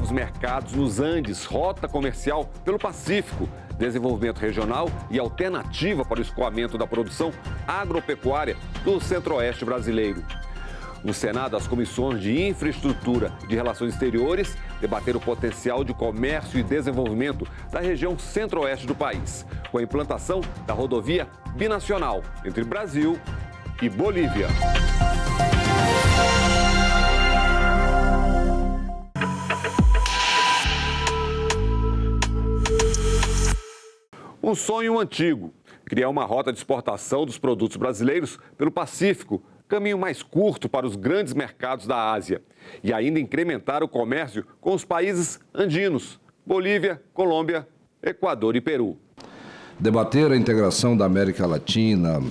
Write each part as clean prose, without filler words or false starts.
novos mercados nos Andes, rota comercial pelo Pacífico, desenvolvimento regional e alternativa para o escoamento da produção agropecuária do Centro-Oeste brasileiro. No Senado, as comissões de Infraestrutura e de Relações Exteriores debateram o potencial de comércio e desenvolvimento da região centro-oeste do país, com a implantação da rodovia binacional entre Brasil e Bolívia. Um sonho antigo, criar uma rota de exportação dos produtos brasileiros pelo Pacífico, caminho mais curto para os grandes mercados da Ásia, e ainda incrementar o comércio com os países andinos, Bolívia, Colômbia, Equador e Peru. Debater a integração da América Latina,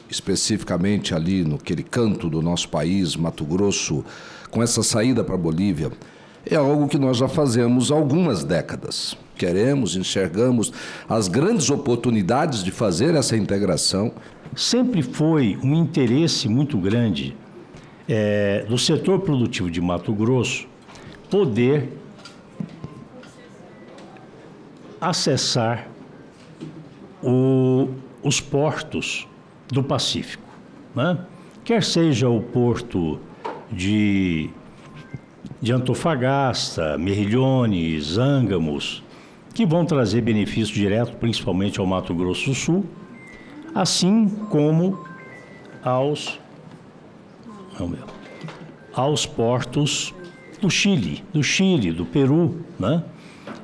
especificamente ali naquele canto do nosso país, Mato Grosso, com essa saída para a Bolívia, é algo que nós já fazemos há algumas décadas. Queremos, enxergamos as grandes oportunidades de fazer essa integração. Sempre foi um interesse muito grande do setor produtivo de Mato Grosso poder acessar os portos do Pacífico, né? Quer seja o porto de Antofagasta, Mejillones, Zângamos, que vão trazer benefício direto, principalmente ao Mato Grosso do Sul, assim como aos portos do Chile, do Peru, né?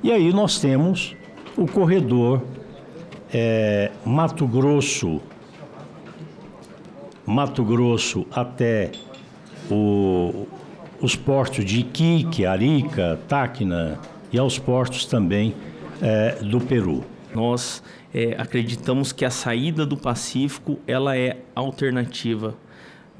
E aí nós temos o corredor Mato Grosso até os portos de Iquique, Arica, Tacna e aos portos também do Peru. Nós acreditamos que a saída do Pacífico ela é a alternativa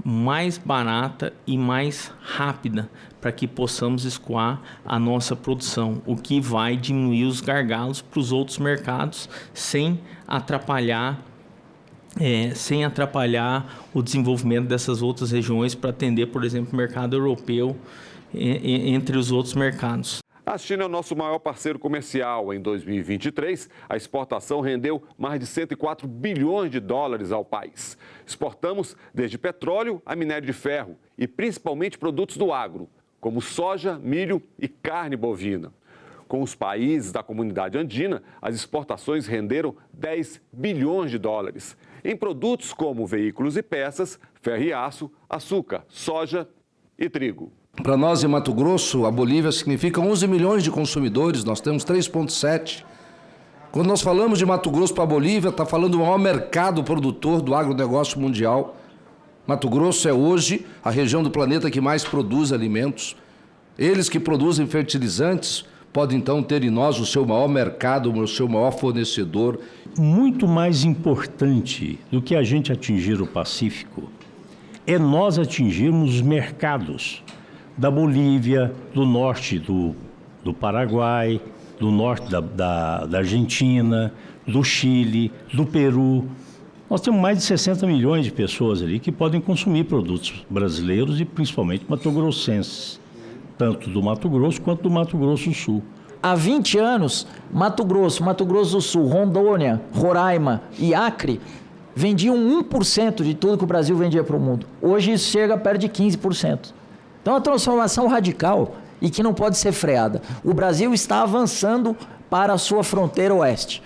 mais barata e mais rápida para que possamos escoar a nossa produção, o que vai diminuir os gargalos para os outros mercados sem atrapalhar o desenvolvimento dessas outras regiões para atender, por exemplo, o mercado europeu, entre os outros mercados. A China é o nosso maior parceiro comercial. Em 2023, a exportação rendeu mais de 104 bilhões de dólares ao país. Exportamos desde petróleo a minério de ferro e principalmente produtos do agro, como soja, milho e carne bovina. Com os países da comunidade andina, as exportações renderam 10 bilhões de dólares em produtos como veículos e peças, ferro e aço, açúcar, soja e trigo. Para nós em Mato Grosso, a Bolívia significa 11 milhões de consumidores, nós temos 3,7. Quando nós falamos de Mato Grosso para a Bolívia, está falando do maior mercado produtor do agronegócio mundial. Mato Grosso é hoje a região do planeta que mais produz alimentos. Eles que produzem fertilizantes podem então ter em nós o seu maior mercado, o seu maior fornecedor. Muito mais importante do que a gente atingir o Pacífico é nós atingirmos os mercados da Bolívia, do norte do Paraguai, do norte da Argentina, do Chile, do Peru. Nós temos mais de 60 milhões de pessoas ali que podem consumir produtos brasileiros e principalmente mato-grossenses, tanto do Mato Grosso quanto do Mato Grosso do Sul. Há 20 anos, Mato Grosso do Sul, Rondônia, Roraima e Acre vendiam 1% de tudo que o Brasil vendia para o mundo. Hoje isso chega perto de 15%. Então, é uma transformação radical e que não pode ser freada. O Brasil está avançando para a sua fronteira oeste.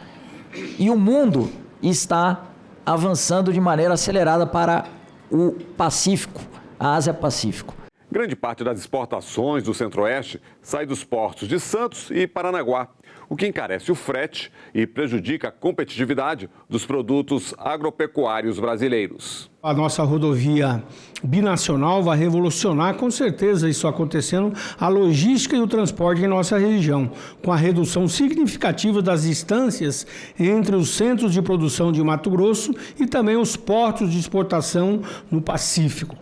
E o mundo está avançando de maneira acelerada para o Pacífico, a Ásia-Pacífico. Grande parte das exportações do Centro-Oeste sai dos portos de Santos e Paranaguá, o que encarece o frete e prejudica a competitividade dos produtos agropecuários brasileiros. A nossa rodovia binacional vai revolucionar, com certeza isso acontecendo, a logística e o transporte em nossa região, com a redução significativa das distâncias entre os centros de produção de Mato Grosso e também os portos de exportação no Pacífico.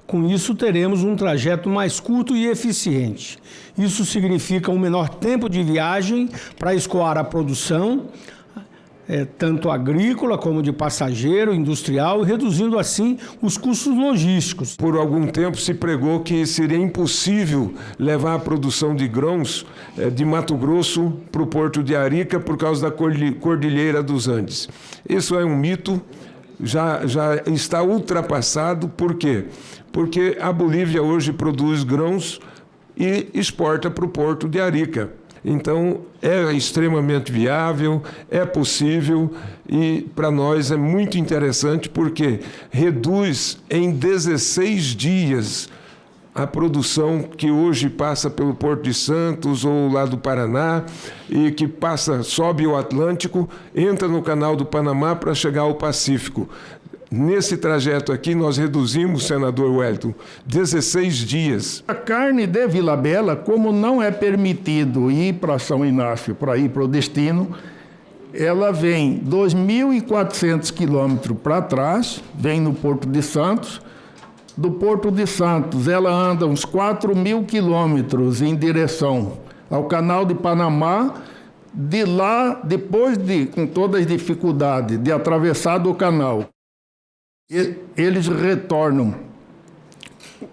Com isso, teremos um trajeto mais curto e eficiente. Isso significa um menor tempo de viagem para escoar a produção, tanto agrícola como de passageiro, industrial, e reduzindo assim os custos logísticos. Por algum tempo se pregou que seria impossível levar a produção de grãos de Mato Grosso para o Porto de Arica por causa da Cordilheira dos Andes. Isso é um mito, já está ultrapassado. Por quê? Porque a Bolívia hoje produz grãos e exporta para o Porto de Arica. Então, é extremamente viável, é possível e para nós é muito interessante porque reduz em 16 dias a produção que hoje passa pelo Porto de Santos ou lá do Paraná e que sobe o Atlântico, entra no Canal do Panamá para chegar ao Pacífico. Nesse trajeto aqui, nós reduzimos, senador Wellington, 16 dias. A carne de Vila Bela, como não é permitido ir para São Inácio, para ir para o destino, ela vem 2.400 quilômetros para trás, vem no Porto de Santos. Do Porto de Santos, ela anda uns 4.000 quilômetros em direção ao Canal de Panamá. De lá, depois com todas as dificuldades de atravessar do canal, eles retornam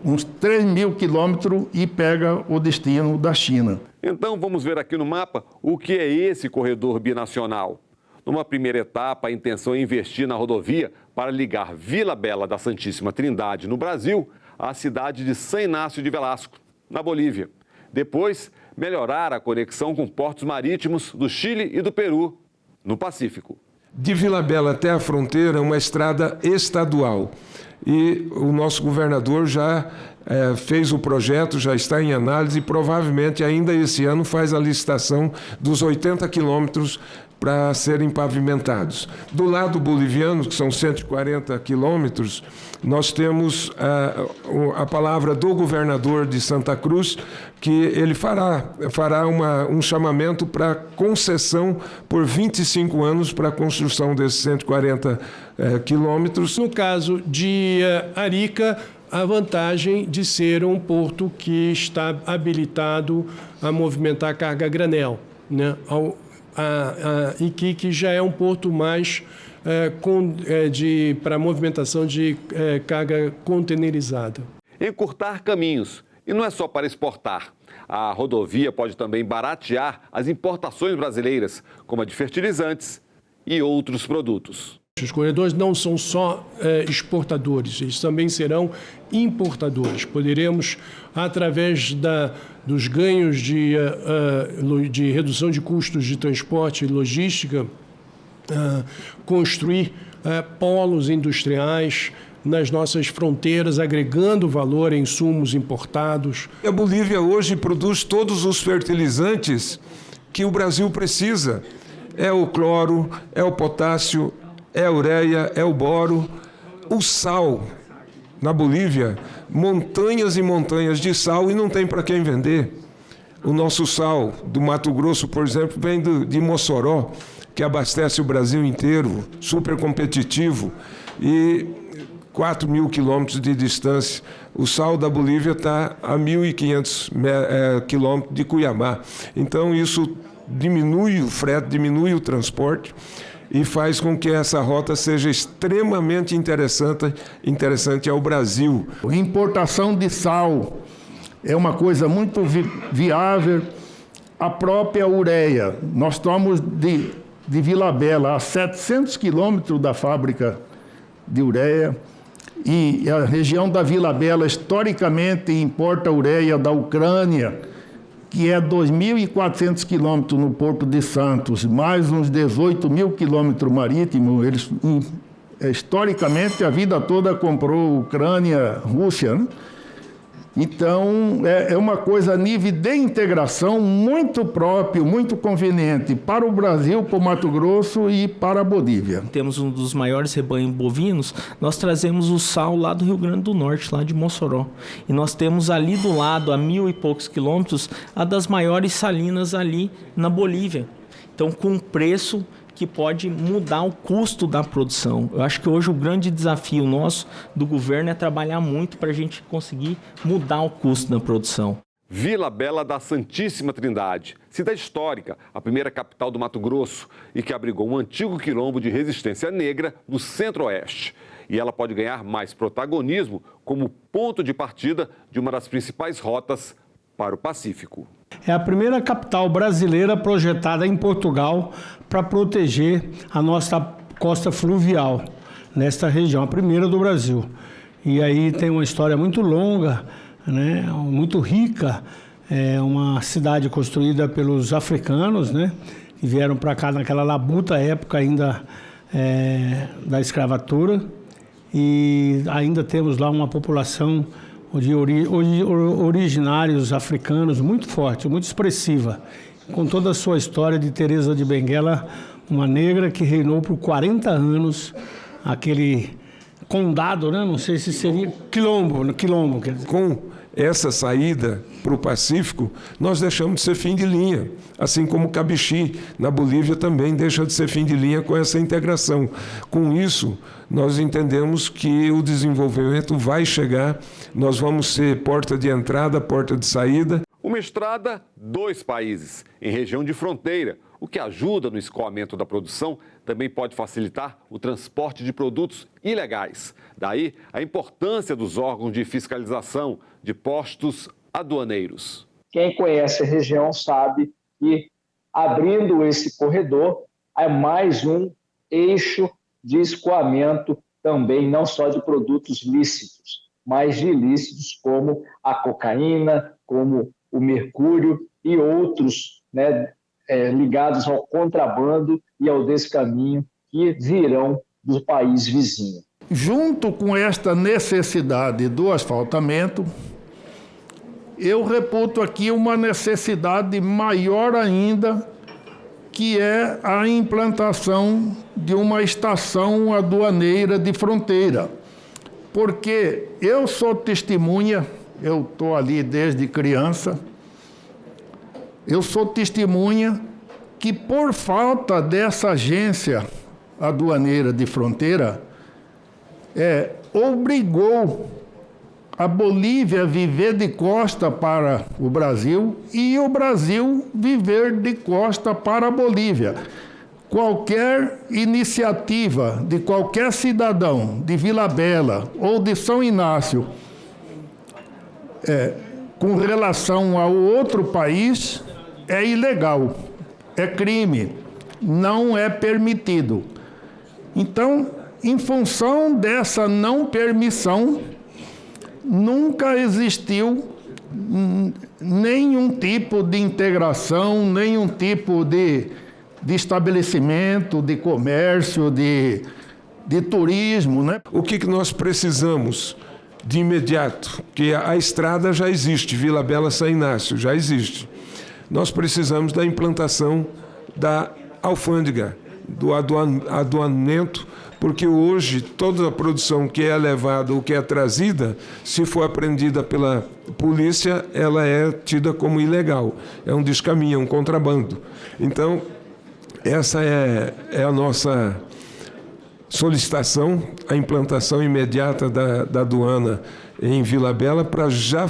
uns 3.000 quilômetros e pega o destino da China. Então vamos ver aqui no mapa o que é esse corredor binacional. Numa primeira etapa, a intenção é investir na rodovia para ligar Vila Bela da Santíssima Trindade, no Brasil, à cidade de San Inácio de Velasco, na Bolívia. Depois, melhorar a conexão com portos marítimos do Chile e do Peru, no Pacífico. De Vila Bela até a fronteira, uma estrada estadual. E o nosso governador já fez o projeto, já está em análise e provavelmente ainda esse ano faz a licitação dos 80 quilômetros para serem pavimentados. Do lado boliviano, que são 140 quilômetros, nós temos a palavra do governador de Santa Cruz, que ele fará um chamamento para concessão por 25 anos para a construção desses 140 quilômetros. No caso de Arica, a vantagem de ser um porto que está habilitado a movimentar carga a granel, né? Iquique já é um porto mais para movimentação de carga containerizada. Encurtar caminhos. E não é só para exportar. A rodovia pode também baratear as importações brasileiras, como a de fertilizantes e outros produtos. Os corredores não são só exportadores, eles também serão importadores. Poderemos, através dos ganhos de redução de custos de transporte e logística, construir polos industriais nas nossas fronteiras, agregando valor em insumos importados. A Bolívia hoje produz todos os fertilizantes que o Brasil precisa. É o cloro, é o potássio, é a ureia, é o boro, o sal. Na Bolívia, montanhas e montanhas de sal e não tem para quem vender. O nosso sal do Mato Grosso, por exemplo, vem de Mossoró, que abastece o Brasil inteiro, super competitivo, e 4.000 quilômetros de distância. O sal da Bolívia está a 1.500 quilômetros de Cuiabá. Então, isso diminui o frete, diminui o transporte e faz com que essa rota seja extremamente interessante ao Brasil. A importação de sal é uma coisa muito viável. A própria ureia, nós estamos de Vila Bela a 700 quilômetros da fábrica de ureia, e a região da Vila Bela historicamente importa ureia da Ucrânia, que é 2.400 quilômetros no Porto de Santos, mais uns 18.000 quilômetros marítimos. Eles, historicamente, a vida toda comprou Ucrânia, Rússia, né? Então, é uma coisa a nível de integração muito próprio, muito conveniente para o Brasil, para o Mato Grosso e para a Bolívia. Temos um dos maiores rebanhos bovinos, nós trazemos o sal lá do Rio Grande do Norte, lá de Mossoró. E nós temos ali do lado, a 1.000 e poucos quilômetros, a das maiores salinas ali na Bolívia. Então, com preço que pode mudar o custo da produção. Eu acho que hoje o grande desafio nosso do governo é trabalhar muito para a gente conseguir mudar o custo da produção. Vila Bela da Santíssima Trindade, cidade histórica, a primeira capital do Mato Grosso e que abrigou um antigo quilombo de resistência negra no centro-oeste. E ela pode ganhar mais protagonismo como ponto de partida de uma das principais rotas para o Pacífico. É a primeira capital brasileira projetada em Portugal para proteger a nossa costa fluvial nesta região, a primeira do Brasil. E aí tem uma história muito longa, né, muito rica, é uma cidade construída pelos africanos, né, que vieram para cá naquela labuta época ainda da escravatura, e ainda temos lá uma população de originários africanos muito forte, muito expressiva, com toda a sua história de Teresa de Benguela, uma negra que reinou por 40 anos, aquele condado, né? Não sei se seria quilombo, quer dizer. Com essa saída para o Pacífico, nós deixamos de ser fim de linha, assim como Cabixi, na Bolívia, também deixa de ser fim de linha com essa integração. Com isso, nós entendemos que o desenvolvimento vai chegar, nós vamos ser porta de entrada, porta de saída. Uma estrada, 2 países, em região de fronteira, o que ajuda no escoamento da produção, também pode facilitar o transporte de produtos ilegais. Daí a importância dos órgãos de fiscalização de postos aduaneiros. Quem conhece a região sabe que, abrindo esse corredor, é mais um eixo de escoamento também, não só de produtos lícitos, mas de ilícitos como a cocaína, como o mercúrio e outros, né, ligados ao contrabando e ao descaminho que virão do país vizinho. Junto com esta necessidade do asfaltamento, eu reputo aqui uma necessidade maior ainda, que é a implantação de uma estação aduaneira de fronteira. Porque eu sou testemunha, eu estou ali desde criança, eu sou testemunha que por falta dessa agência aduaneira de fronteira, obrigou a Bolívia a viver de costa para o Brasil e o Brasil viver de costa para a Bolívia. Qualquer iniciativa de qualquer cidadão de Vila Bela ou de São Inácio com relação ao outro país é ilegal, é crime, não é permitido. Então, em função dessa não permissão, nunca existiu nenhum tipo de integração, nenhum tipo de estabelecimento, de comércio, de turismo, né? O que nós precisamos de imediato? Que a estrada já existe, Vila Bela São Inácio já existe. Nós precisamos da implantação da alfândega, do aduanamento, porque hoje toda a produção que é levada ou que é trazida, se for apreendida pela polícia, ela é tida como ilegal. É um descaminho, é um contrabando. Então, essa é a nossa solicitação, a implantação imediata da aduana em Vila Bela, para já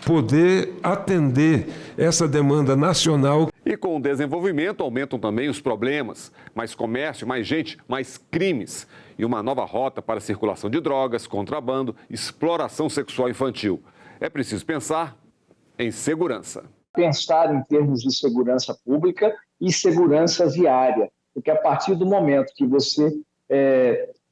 poder atender essa demanda nacional. E com o desenvolvimento aumentam também os problemas. Mais comércio, mais gente, mais crimes. E uma nova rota para a circulação de drogas, contrabando, exploração sexual infantil. É preciso pensar em segurança. Pensar em termos de segurança pública e segurança viária. Porque a partir do momento que você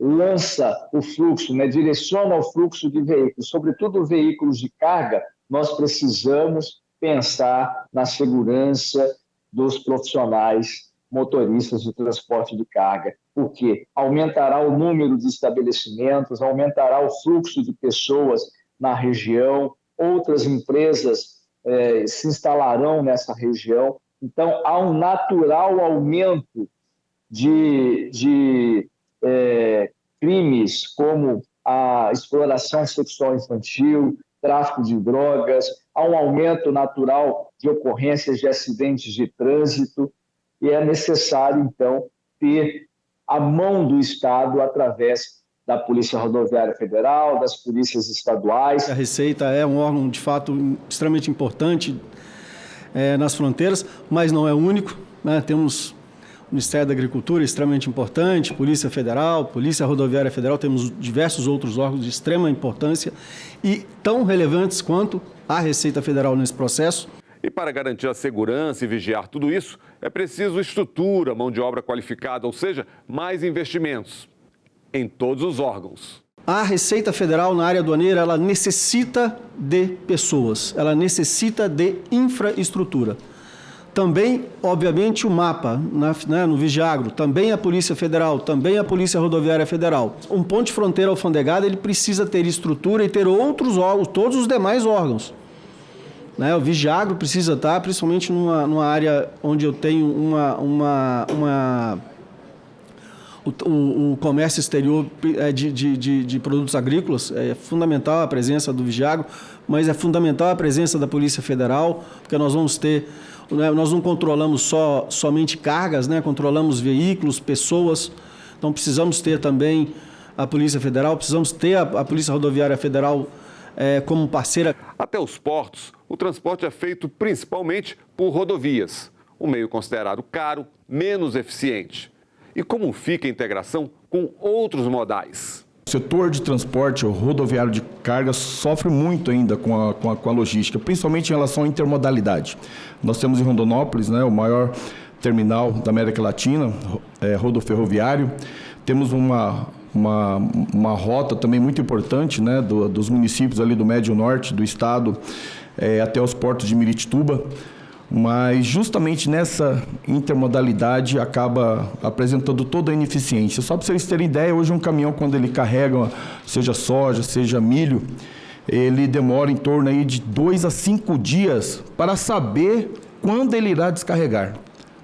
lança o fluxo, né, direciona o fluxo de veículos, sobretudo veículos de carga, nós precisamos pensar na segurança dos profissionais motoristas de transporte de carga, porque aumentará o número de estabelecimentos, aumentará o fluxo de pessoas na região, outras empresas se instalarão nessa região. Então, há um natural aumento de crimes como a exploração sexual infantil, tráfico de drogas, há um aumento natural de ocorrências de acidentes de trânsito e é necessário, então, ter a mão do Estado através da Polícia Rodoviária Federal, das polícias estaduais. A Receita é um órgão, de fato, extremamente importante nas fronteiras, mas não é o único, né? Temos o Ministério da Agricultura, extremamente importante, Polícia Federal, Polícia Rodoviária Federal, temos diversos outros órgãos de extrema importância e tão relevantes quanto a Receita Federal nesse processo. E para garantir a segurança e vigiar tudo isso, é preciso estrutura, mão de obra qualificada, ou seja, mais investimentos em todos os órgãos. A Receita Federal na área aduaneira, ela necessita de pessoas, ela necessita de infraestrutura. Também, obviamente, o MAPA, no Vigiagro, também a Polícia Federal, também a Polícia Rodoviária Federal. Um ponto de fronteira alfandegado, ele precisa ter estrutura e ter outros órgãos, todos os demais órgãos. O Vigiagro precisa estar, principalmente numa área onde eu tenho o comércio exterior de produtos agrícolas. É fundamental a presença do Vigiagro, mas é fundamental a presença da Polícia Federal, porque nós não controlamos somente cargas, controlamos veículos, pessoas, então precisamos ter também a Polícia Federal, precisamos ter a Polícia Rodoviária Federal como parceira. Até os portos, o transporte é feito principalmente por rodovias, um meio considerado caro, menos eficiente. E como fica a integração com outros modais? O setor de transporte rodoviário de carga sofre muito ainda com a logística, principalmente em relação à intermodalidade. Nós temos em Rondonópolis, o maior terminal da América Latina, rodoferroviário. Temos uma rota também muito importante, dos municípios ali do Médio Norte do estado até os portos de Miritituba. Mas justamente nessa intermodalidade acaba apresentando toda a ineficiência. Só para vocês terem ideia, hoje um caminhão, quando ele carrega, seja soja, seja milho, ele demora em torno aí de 2 a 5 dias para saber quando ele irá descarregar.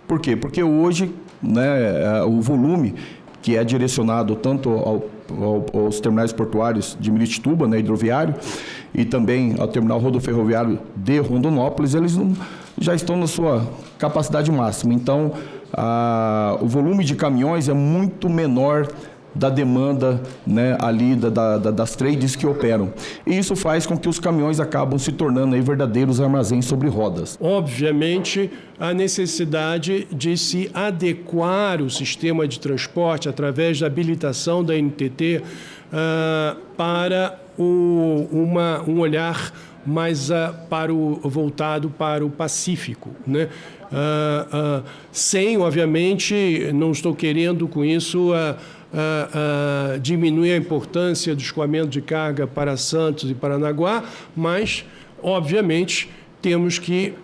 Por quê? Porque hoje o volume que é direcionado tanto aos terminais portuários de Miritituba, hidroviário, e também ao terminal rodoferroviário de Rondonópolis, eles já estão na sua capacidade máxima. Então, o volume de caminhões é muito menor da demanda ali das trades que operam. E isso faz com que os caminhões acabam se tornando aí verdadeiros armazéns sobre rodas. Obviamente, a necessidade de se adequar o sistema de transporte através da habilitação da NTT para um olhar mais voltado para o Pacífico, sem, obviamente, não estou querendo com isso diminuir a importância do escoamento de carga para Santos e Paranaguá, mas, obviamente, temos que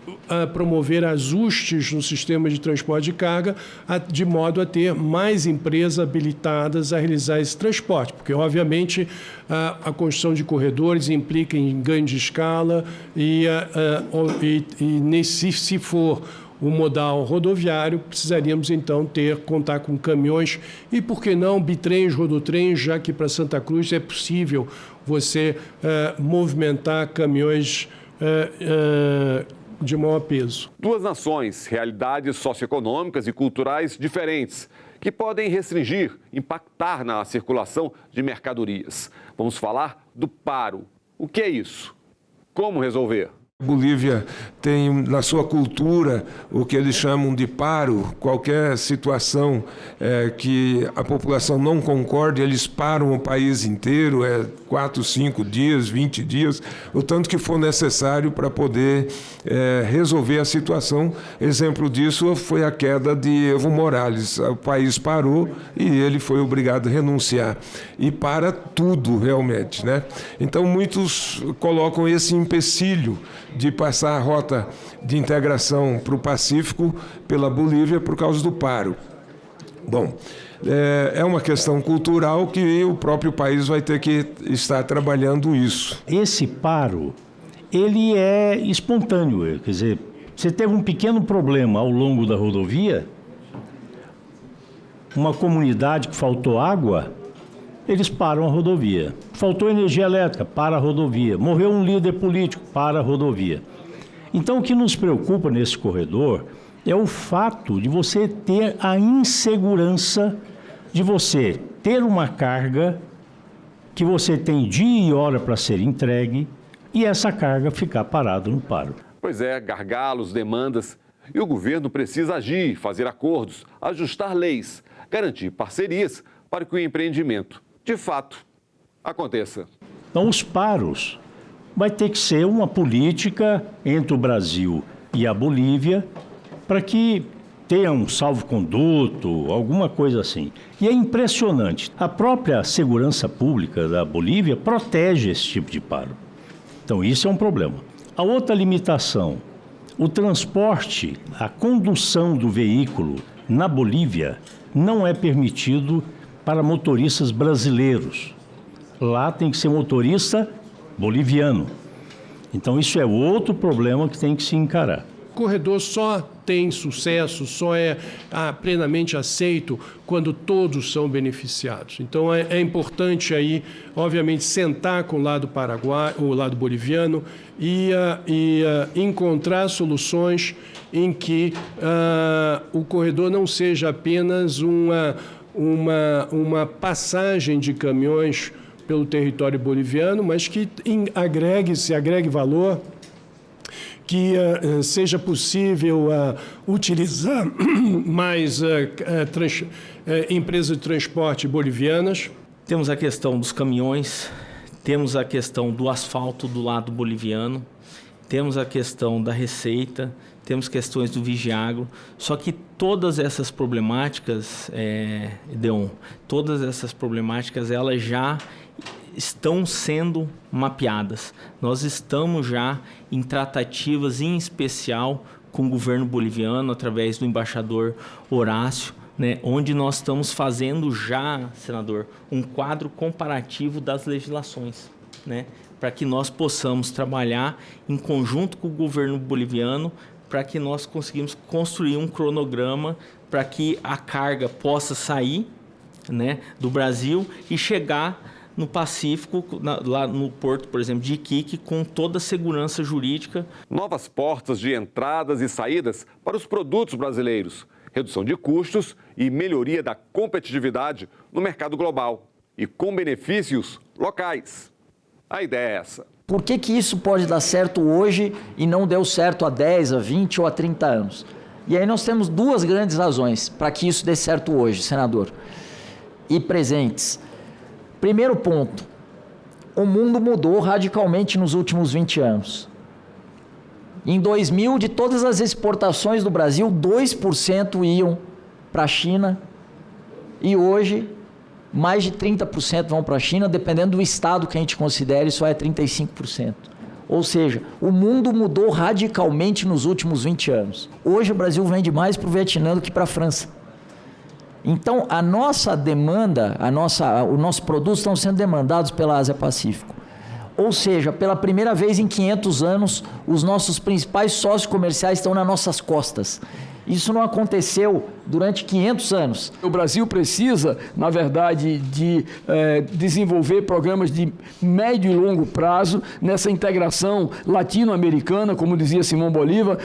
promover ajustes no sistema de transporte de carga de modo a ter mais empresas habilitadas a realizar esse transporte, porque, obviamente, a construção de corredores implica em ganho de escala se for o modal rodoviário, precisaríamos então contar com caminhões e, por que não, bitrens, rodotrens, já que para Santa Cruz é possível você movimentar caminhões de maior peso. Duas nações, realidades socioeconômicas e culturais diferentes, que podem restringir, impactar na circulação de mercadorias. Vamos falar do paro. O que é isso? Como resolver? A Bolívia tem na sua cultura o que eles chamam de paro. Qualquer situação que a população não concorde, eles param o país inteiro, 4, 5 dias, 20 dias, o tanto que for necessário para poder resolver a situação. Exemplo disso foi a queda de Evo Morales. O país parou e ele foi obrigado a renunciar. E para tudo, realmente, Então, muitos colocam esse empecilho de passar a rota de integração para o Pacífico pela Bolívia por causa do paro. Bom, é uma questão cultural que o próprio país vai ter que estar trabalhando isso. Esse paro, ele é espontâneo, quer dizer, você teve um pequeno problema ao longo da rodovia, uma comunidade que faltou água, eles param a rodovia. Faltou energia elétrica, para a rodovia. Morreu um líder político, para a rodovia. Então, o que nos preocupa nesse corredor é o fato de você ter a insegurança de você ter uma carga que você tem dia e hora para ser entregue e essa carga ficar parada no paro. Pois é, gargalos, demandas. E o governo precisa agir, fazer acordos, ajustar leis, garantir parcerias para que o empreendimento, de fato, aconteça. Então, os paros vai ter que ser uma política entre o Brasil e a Bolívia para que tenha um salvo-conduto, alguma coisa assim. E é impressionante. A própria segurança pública da Bolívia protege esse tipo de paro. Então, isso é um problema. A outra limitação, o transporte, a condução do veículo na Bolívia não é permitido para motoristas brasileiros. Lá tem que ser motorista boliviano. Então, isso é outro problema que tem que se encarar. O corredor só tem sucesso, só é plenamente aceito quando todos são beneficiados. Então é importante aí, obviamente, sentar com o lado paraguaio, o lado boliviano e encontrar soluções em que o corredor não seja apenas uma passagem de caminhões pelo território boliviano, mas que se agregue valor, que seja possível utilizar mais empresas de transporte bolivianas. Temos a questão dos caminhões, temos a questão do asfalto do lado boliviano, temos a questão da receita, temos questões do Vigiagro, só que todas essas problemáticas, Deon, todas essas problemáticas, elas já estão sendo mapeadas. Nós estamos já em tratativas, em especial com o governo boliviano, através do embaixador Horácio, né, onde nós estamos fazendo já, senador, um quadro comparativo das legislações, né, para que nós possamos trabalhar em conjunto com o governo boliviano, para que nós conseguimos construir um cronograma para que a carga possa sair, né, do Brasil e chegar no Pacífico, lá no porto, por exemplo, de Iquique, com toda a segurança jurídica. Novas portas de entradas e saídas para os produtos brasileiros, redução de custos e melhoria da competitividade no mercado global e com benefícios locais. A ideia é essa. Por que isso pode dar certo hoje e não deu certo há 10, há 20 ou há 30 anos? E aí nós temos duas grandes razões para que isso dê certo hoje, senador, e presentes. Primeiro ponto, o mundo mudou radicalmente nos últimos 20 anos. Em 2000, de todas as exportações do Brasil, 2% iam para a China e hoje mais de 30% vão para a China, dependendo do estado que a gente considere, só é 35%. Ou seja, o mundo mudou radicalmente nos últimos 20 anos. Hoje o Brasil vende mais para o Vietnã do que para a França. Então, a nossa demanda, os nossos produtos estão sendo demandados pela Ásia-Pacífico. Ou seja, pela primeira vez em 500 anos, os nossos principais sócios comerciais estão nas nossas costas. Isso não aconteceu durante 500 anos. O Brasil precisa, na verdade, de desenvolver programas de médio e longo prazo nessa integração latino-americana, como dizia Simão Bolívar.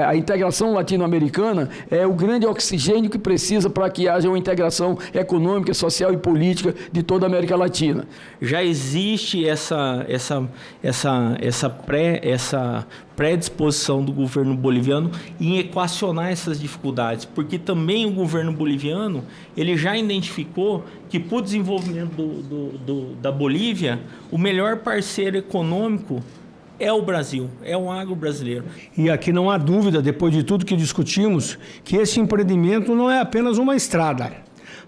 A integração latino-americana é o grande oxigênio que precisa para que haja uma integração econômica, social e política de toda a América Latina. Já existe essa predisposição do governo boliviano em equacionar essas dificuldades, porque também o governo boliviano ele já identificou que para o desenvolvimento da Bolívia, o melhor parceiro econômico é o Brasil, é o agro brasileiro. E aqui não há dúvida, depois de tudo que discutimos, que esse empreendimento não é apenas uma estrada,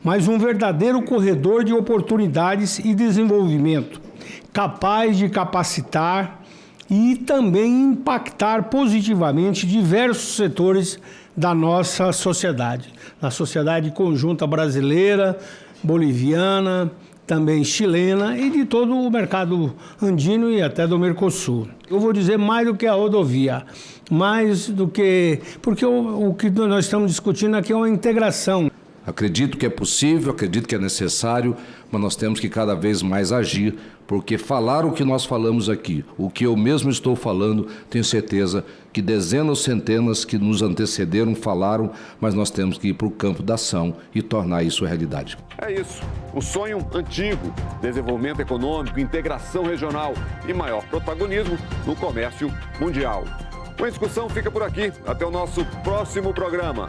mas um verdadeiro corredor de oportunidades e desenvolvimento, capaz de capacitar e também impactar positivamente diversos setores da nossa sociedade, na sociedade conjunta brasileira, boliviana, também chilena e de todo o mercado andino e até do Mercosul. Eu vou dizer mais do que a rodovia, mais do que... porque o que nós estamos discutindo aqui é uma integração. Acredito que é possível, acredito que é necessário, mas nós temos que cada vez mais agir, porque falar o que nós falamos aqui, o que eu mesmo estou falando, tenho certeza que dezenas, centenas que nos antecederam falaram, mas nós temos que ir para o campo da ação e tornar isso realidade. É isso, o sonho antigo, desenvolvimento econômico, integração regional e maior protagonismo no comércio mundial. A discussão fica por aqui, até o nosso próximo programa.